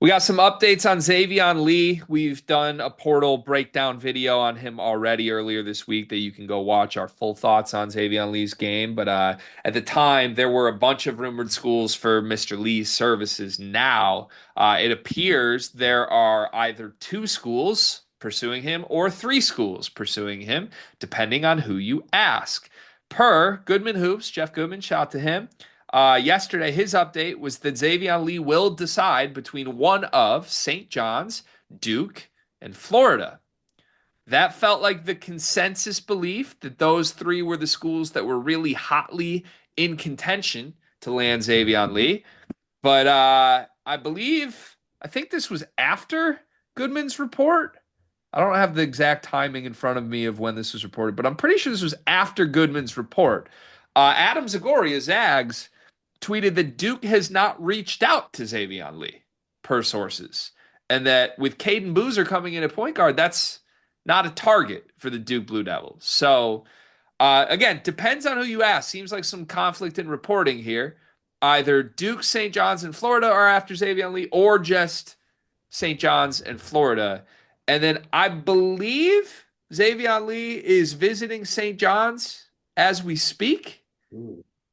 We got some updates on Xaivian Lee. We've done a portal breakdown video on him already earlier this week that you can go watch our full thoughts on Xaivian Lee's game. But at the time, there were a bunch of rumored schools for Mr. Lee's services. Now, it appears there are either two schools pursuing him or three schools pursuing him, depending on who you ask. Per Goodman Hoops, Jeff Goodman, shout out to him. Yesterday, his update was that Xavian Lee will decide between one of St. John's, Duke, and Florida. That felt like the consensus belief that those three were the schools that were really hotly in contention to land Xavian Lee. But I think this was after Goodman's report. I don't have the exact timing in front of me of when this was reported, but I'm pretty sure this was after Goodman's report. Adam Zagoria, Zags, tweeted that Duke has not reached out to Xavian Lee, per sources, and that with Caden Boozer coming in at point guard, that's not a target for the Duke Blue Devils. So, again, depends on who you ask. Seems like some conflict in reporting here. Either Duke, St. John's, and Florida are after Xavian Lee, or just St. John's and Florida. And then I believe Xavian Lee is visiting St. John's as we speak,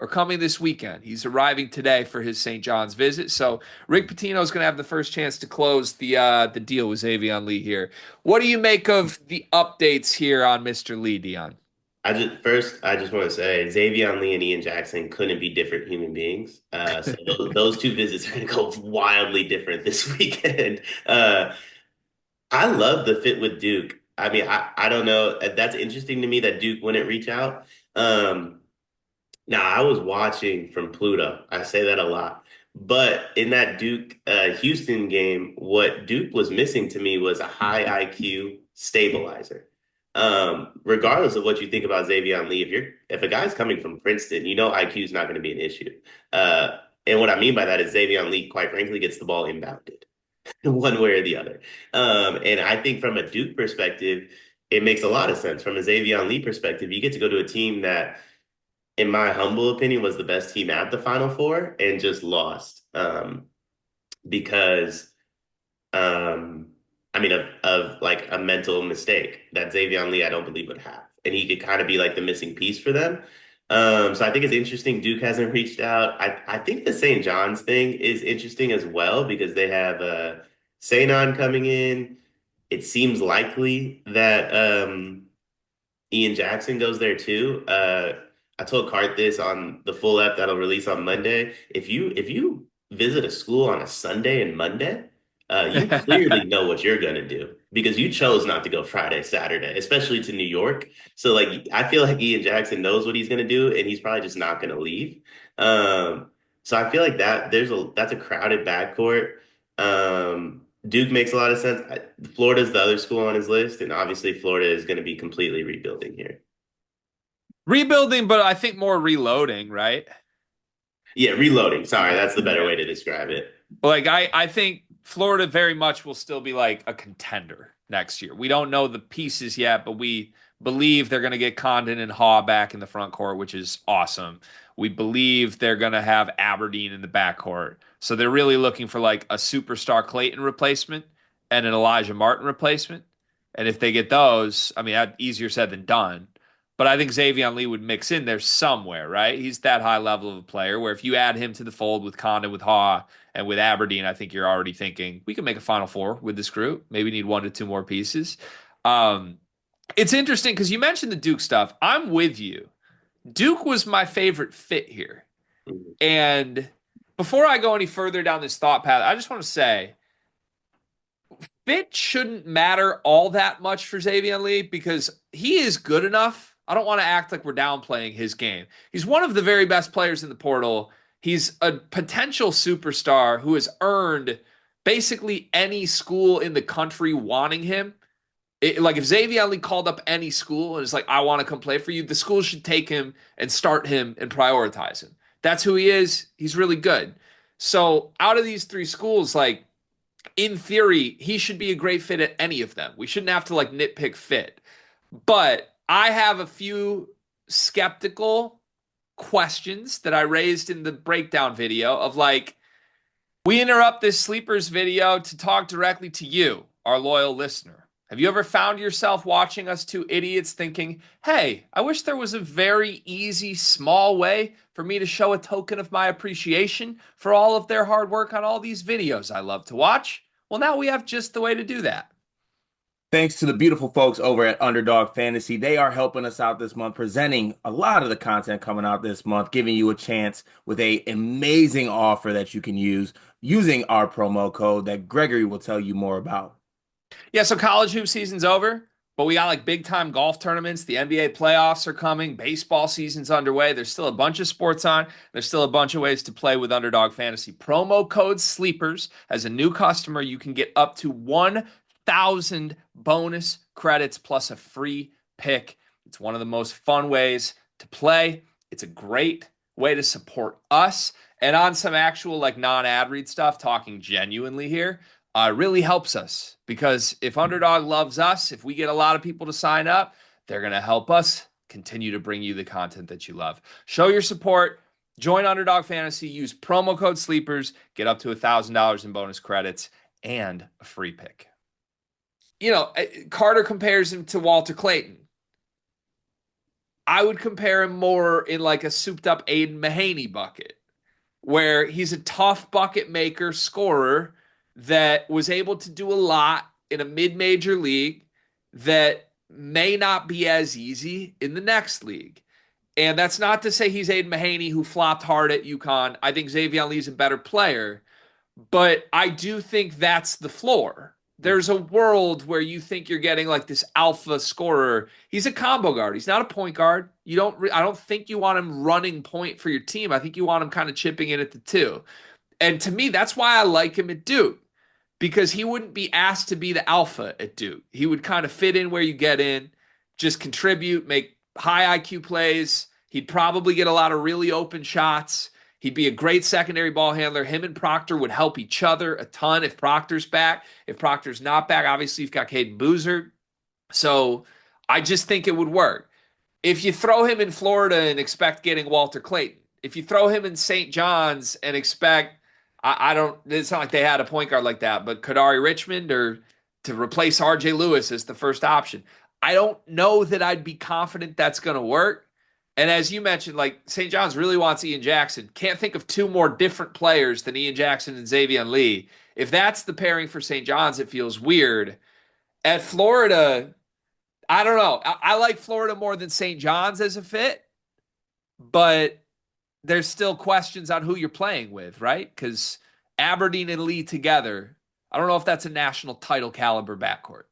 or coming this weekend. He's arriving today for his St. John's visit. So Rick Pitino is going to have the first chance to close the deal with Xavian Lee here. What do you make of the updates here on Mr. Lee, Dion? I just want to say Xavier Lee and Ian Jackson couldn't be different human beings. So those two visits are going to go wildly different this weekend. I love the fit with Duke. I mean, I don't know. That's interesting to me that Duke wouldn't reach out. Um, Now, I was watching from Pluto. I say that a lot. But in that Duke Houston game, what Duke was missing to me was a high IQ stabilizer. Regardless of what you think about Xavier Lee, if a guy's coming from Princeton, you know IQ is not going to be an issue. And what I mean by that is Xavier Lee, quite frankly, gets the ball inbounded one way or the other. And I think from a Duke perspective, it makes a lot of sense. From a Xavier Lee perspective, you get to go to a team that in my humble opinion, was the best team at the Final Four and just lost because, I mean, of like a mental mistake that Xavier Lee, I don't believe would have. And he could kind of be like the missing piece for them. So I think it's interesting Duke hasn't reached out. I think the St. John's thing is interesting as well because they have Sanon coming in. It seems likely that Ian Jackson goes there too. I told Cart this on the full app that'll release on Monday. If you visit a school on a Sunday and Monday, you clearly know what you're gonna do because you chose not to go Friday, Saturday, especially to New York. So like I feel like Ian Jackson knows what he's gonna do, and he's probably just not gonna leave. So I feel like that's a crowded backcourt. Duke makes a lot of sense. Florida's the other school on his list, and obviously Florida is going to be completely rebuilding here. Rebuilding, but I think more reloading, right? Yeah, reloading. Sorry, that's the better Yeah. way to describe it. Like I think Florida very much will still be like a contender next year. We don't know the pieces yet, but we believe they're going to get Condon and Haw back in the front court, which is awesome. We believe they're going to have Aberdeen in the backcourt. So they're really looking for like a superstar Clayton replacement and an Elijah Martin replacement. And if they get those, I mean, that's easier said than done. But I think Xavier Lee would mix in there somewhere, right? He's that high level of a player where if you add him to the fold with Condon, with Haw, and with Aberdeen, I think you're already thinking we can make a Final Four with this group. Maybe need one to two more pieces. Um, it's interesting because you mentioned the Duke stuff. I'm with you. Duke was my favorite fit here. And before I go any further down this thought path, I just want to say fit shouldn't matter all that much for Xavier Lee because he is good enough. I don't want to act like we're downplaying his game. He's one of the very best players in the portal. He's a potential superstar who has earned basically any school in the country wanting him. Like if Xavier Lee called up any school and is like, I want to come play for you, the school should take him and start him and prioritize him. That's who he is. He's really good. So out of these three schools, like in theory, he should be a great fit at any of them. We shouldn't have to like nitpick fit. But I have a few skeptical questions that I raised in the breakdown video of like, We interrupt this sleepers video to talk directly to you, our loyal listener. Have you ever found yourself watching us two idiots thinking, hey, I wish there was a very easy, small way for me to show a token of my appreciation for all of their hard work on all these videos I love to watch? Well, now we have just the way to do that. Thanks to the beautiful folks over at Underdog Fantasy. They are helping us out this month, presenting a lot of the content coming out this month, giving you a chance with a amazing offer that you can use using our promo code that Gregory will tell you more about. Yeah, so college hoop season's over, but we got like big time golf tournaments. The NBA playoffs are coming. Baseball season's underway. There's still a bunch of sports on. There's still a bunch of ways to play with Underdog Fantasy. Promo code SLEEPERS. As a new customer, you can get up to 1,000 bonus credits plus a free pick. It's one of the most fun ways to play. It's a great way to support us. And on some actual like non-ad read stuff, talking genuinely here, really helps us because if Underdog loves us, if we get a lot of people to sign up, they're going to help us continue to bring you the content that you love. Show your support. Join Underdog Fantasy. Use promo code SLEEPERS. Get up to $1,000 in bonus credits and a free pick. Carter compares him to Walter Clayton. I would compare him more in like a souped up Aiden Mahaney bucket, where he's a tough bucket maker, scorer that was able to do a lot in a mid-major league that may not be as easy in the next league. And that's not to say he's Aiden Mahaney, who flopped hard at UConn. I think Xaivian Lee's a better player, but I do think that's the floor. There's a world where you think you're getting like this alpha scorer. He's a combo guard. He's not a point guard. I don't think you want him running point for your team. I think you want him kind of chipping in at the two. And to me, that's why I like him at Duke, because he wouldn't be asked to be the alpha at Duke. He would kind of fit in where you get in, just contribute, make high IQ plays. He'd probably get a lot of really open shots. He'd be a great secondary ball handler. Him and Proctor would help each other a ton if Proctor's back. If Proctor's not back, obviously you've got Caden Boozer. So I just think it would work. If you throw him in Florida and expect getting Walter Clayton, if you throw him in St. John's and expect, I don't, it's not like they had a point guard like that, but Kadari Richmond or to replace RJ Lewis as the first option, I don't know that I'd be confident that's going to work. And as you mentioned, like St. John's really wants Ian Jackson. Can't think of two more different players than Ian Jackson and Xaivian Lee. If that's the pairing for St. John's, it feels weird. At Florida, I don't know. I like Florida more than St. John's as a fit, but there's still questions on who you're playing with, right? Because Aberdeen and Lee together, I don't know if that's a national title caliber backcourt.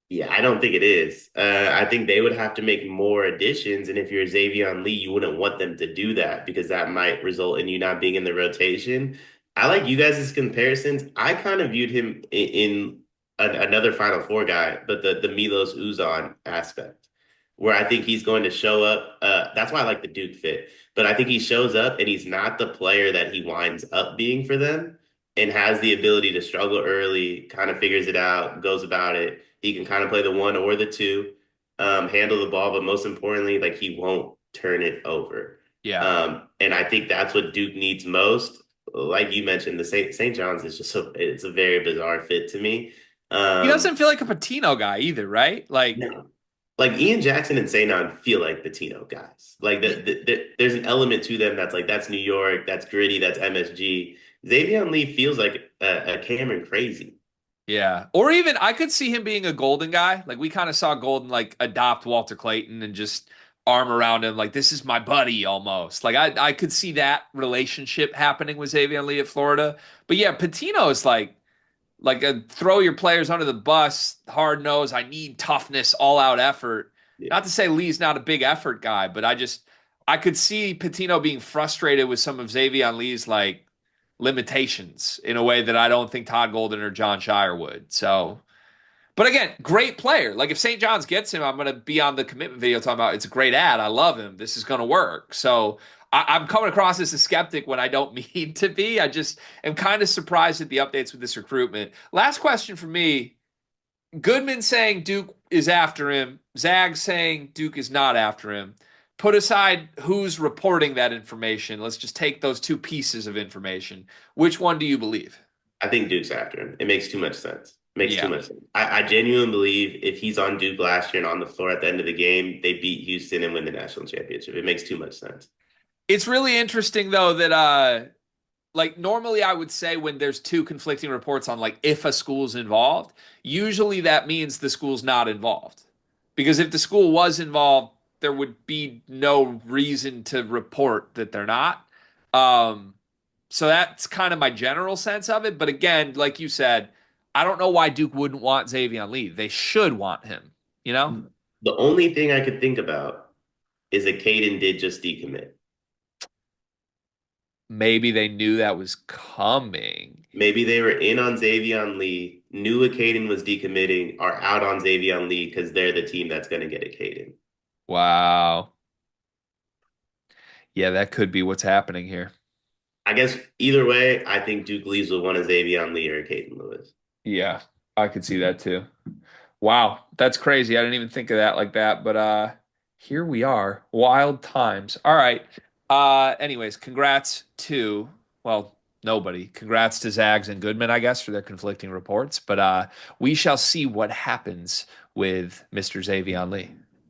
Yeah, I don't think it is. I think they would have to make more additions, and if you're Xavier Lee, you wouldn't want them to do that because that might result in you not being in the rotation. I like you guys' comparisons. I kind of viewed him in another Final Four guy, but the Milos Uzan aspect, where I think he's going to show up. That's why I like the Duke fit, but I think he shows up and he's not the player that he winds up being for them, and has the ability to struggle early, kind of figures it out, goes about it. He can kind of play the one or the two, handle the ball, but most importantly, like he won't turn it over. Yeah. And I think that's what Duke needs most. Like you mentioned, the St. John's is just it's a very bizarre fit to me. He Um, doesn't feel like a Patino guy either, right? Like, no, like Ian Jackson and St. feel like Patino guys. Like there's an element to them that's like that's New York, that's gritty, that's MSG. Xavier Lee feels like a Cameron Crazy. yeah. Or even I could see him being a Golden guy. Like we kind of saw Golden like adopt Walter Clayton and just arm around him like this is my buddy almost. Like I could see that relationship happening with Xavier Lee at Florida. But yeah, Patino is like a throw your players under the bus, hard nose. I need toughness, all out effort. Yeah. Not to say Lee's not a big effort guy, but I could see Patino being frustrated with some of Xavier Lee's like limitations in a way that I don't think Todd Golden or John Shire would. So, but again, great player. Like if St. John's gets him, I'm going to be on the commitment video talking about it's a great ad. I love him. This is going to work. So I'm coming across as a skeptic when I don't mean to be. I just am kind of surprised at the updates with this recruitment. Last question for me. Goodman saying Duke is after him. Zag saying Duke is not after him. put aside who's reporting that information. Let's just take those two pieces of information. Which one do you believe? I think Duke's after him. It makes too much sense. Makes too Yeah. much sense. I genuinely believe if he's on Duke last year and on the floor at the end of the game, they beat Houston and win the national championship. It makes too much sense. It's really interesting though that like normally I would say when there's two conflicting reports on like if a school's involved, usually that means the school's not involved. Because if the school was involved, there would be no reason to report that they're not. Um, so that's kind of my general sense of it. But again, like you said, I don't know why Duke wouldn't want Xavian Lee. They should want him, you know? The only thing I could think about is that Caden did just decommit. Maybe they knew that was coming. Maybe they were in on Xavian Lee, knew a Caden was decommitting, are out on Xavian Lee because they're the team that's going to get a Caden. Wow. Yeah, that could be what's happening here. I guess either way, I think Duke leaves with one of Xavian Lee or Caden Lewis. Yeah, I could see that too. Wow, that's crazy. I didn't even think of that like that, but here we are. Wild times. All right. Anyways, congrats to well, nobody. Congrats to Zags and Goodman, I guess, for their conflicting reports, but we shall see what happens with Mr. Xavier Lee.